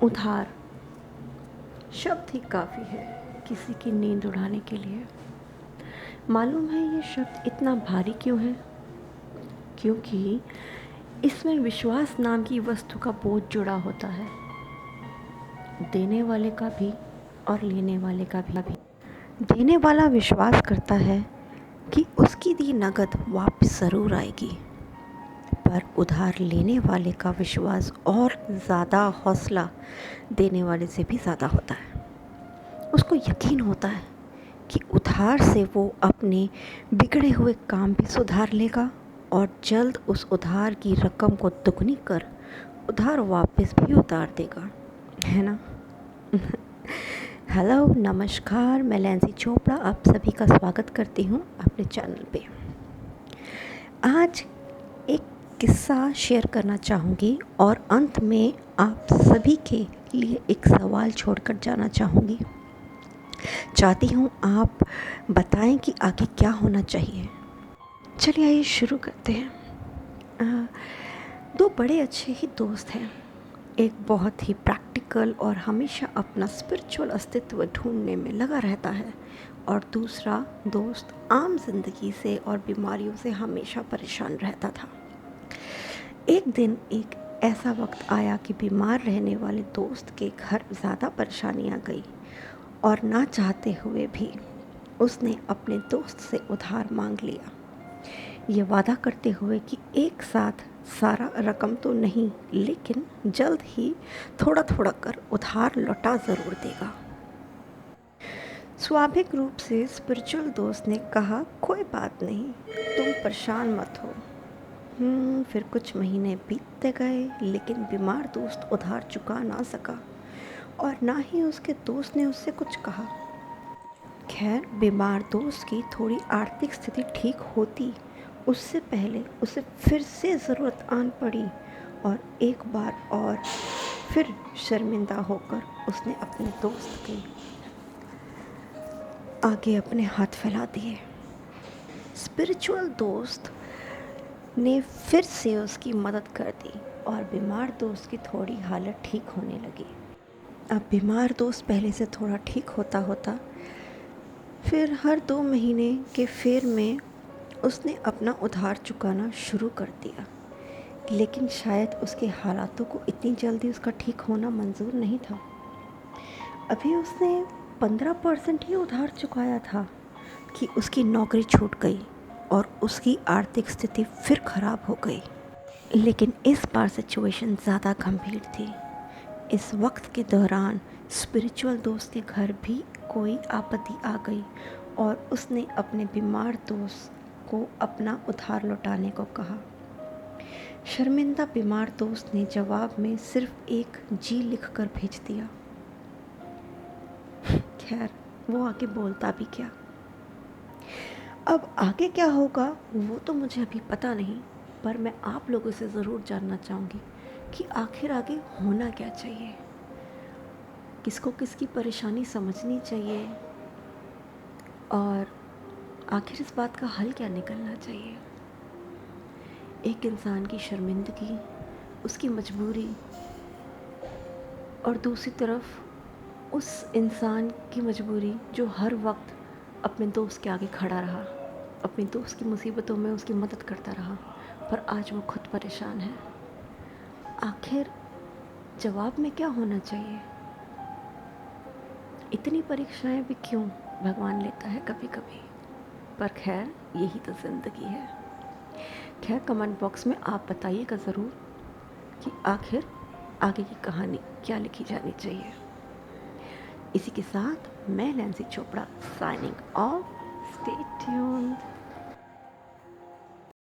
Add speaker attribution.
Speaker 1: उधार शब्द ही काफ़ी है किसी की नींद उड़ाने के लिए। मालूम है ये शब्द इतना भारी क्यों है? क्योंकि इसमें विश्वास नाम की वस्तु का बोझ जुड़ा होता है, देने वाले का भी और लेने वाले का भी। देने वाला विश्वास करता है कि उसकी दी नकद वापस ज़रूर आएगी, पर उधार लेने वाले का विश्वास और ज़्यादा हौसला देने वाले से भी ज़्यादा होता है। उसको यकीन होता है कि उधार से वो अपने बिगड़े हुए काम भी सुधार लेगा और जल्द उस उधार की रकम को दुगनी कर उधार वापस भी उतार देगा, है ना? हेलो, नमस्कार, मैं लैंसी चोपड़ा आप सभी का स्वागत करती हूँ अपने चैनल पे। आज एक किस्सा शेयर करना चाहूँगी और अंत में आप सभी के लिए एक सवाल छोड़कर जाना चाहती हूँ आप बताएं कि आगे क्या होना चाहिए। चलिए आइए शुरू करते हैं। दो बड़े अच्छे ही दोस्त हैं। एक बहुत ही प्रैक्टिकल और हमेशा अपना स्पिरिचुअल अस्तित्व ढूंढने में लगा रहता है, और दूसरा दोस्त आम जिंदगी से और बीमारियों से हमेशा परेशान रहता था। एक दिन एक ऐसा वक्त आया कि बीमार रहने वाले दोस्त के घर ज़्यादा परेशानियां गई और ना चाहते हुए भी उसने अपने दोस्त से उधार मांग लिया, ये वादा करते हुए कि एक साथ सारा रकम तो नहीं, लेकिन जल्द ही थोड़ा थोड़ा कर उधार लौटा ज़रूर देगा। स्वाभाविक रूप से स्पिरिचुअल दोस्त ने कहा, कोई बात नहीं, तुम परेशान मत हो। फिर कुछ महीने बीतते गए, लेकिन बीमार दोस्त उधार चुका ना सका और ना ही उसके दोस्त ने उससे कुछ कहा। खैर, बीमार दोस्त की थोड़ी आर्थिक स्थिति ठीक होती उससे पहले उसे फिर से ज़रूरत आन पड़ी और एक बार और फिर शर्मिंदा होकर उसने अपने दोस्त के आगे अपने हाथ फैला दिए। स्पिरिचुअल दोस्त ने फिर से उसकी मदद कर दी और बीमार दोस्त की थोड़ी हालत ठीक होने लगी। अब बीमार दोस्त पहले से थोड़ा ठीक होता होता फिर हर 2 महीने के फेर में उसने अपना उधार चुकाना शुरू कर दिया, लेकिन शायद उसके हालातों को इतनी जल्दी उसका ठीक होना मंजूर नहीं था। अभी उसने 15% ही उधार चुकाया था कि उसकी नौकरी छूट गई और उसकी आर्थिक स्थिति फिर खराब हो गई। लेकिन इस बार सिचुएशन ज़्यादा गंभीर थी। इस वक्त के दौरान स्पिरिचुअल दोस्त के घर भी कोई आपत्ति आ गई और उसने अपने बीमार दोस्त को अपना उधार लौटाने को कहा। शर्मिंदा बीमार दोस्त ने जवाब में सिर्फ एक जी लिखकर भेज दिया। खैर, वो आगे बोलता भी क्या। अब आगे क्या होगा वो तो मुझे अभी पता नहीं, पर मैं आप लोगों से ज़रूर जानना चाहूँगी कि आखिर आगे होना क्या चाहिए, किसको किसकी परेशानी समझनी चाहिए और आखिर इस बात का हल क्या निकलना चाहिए। एक इंसान की शर्मिंदगी, उसकी मजबूरी, और दूसरी तरफ उस इंसान की मजबूरी जो हर वक्त अपने दोस्त के आगे खड़ा रहा, अपने दोस्त की मुसीबतों में उसकी मदद करता रहा, पर आज वो खुद परेशान है। आखिर जवाब में क्या होना चाहिए? इतनी परीक्षाएं भी क्यों भगवान लेता है कभी कभी, पर खैर यही तो ज़िंदगी है। खैर, कमेंट बॉक्स में आप बताइएगा ज़रूर कि आखिर आगे की कहानी क्या लिखी जानी चाहिए। इसी के साथ मैं Lancy Chopra signing off. Stay tuned.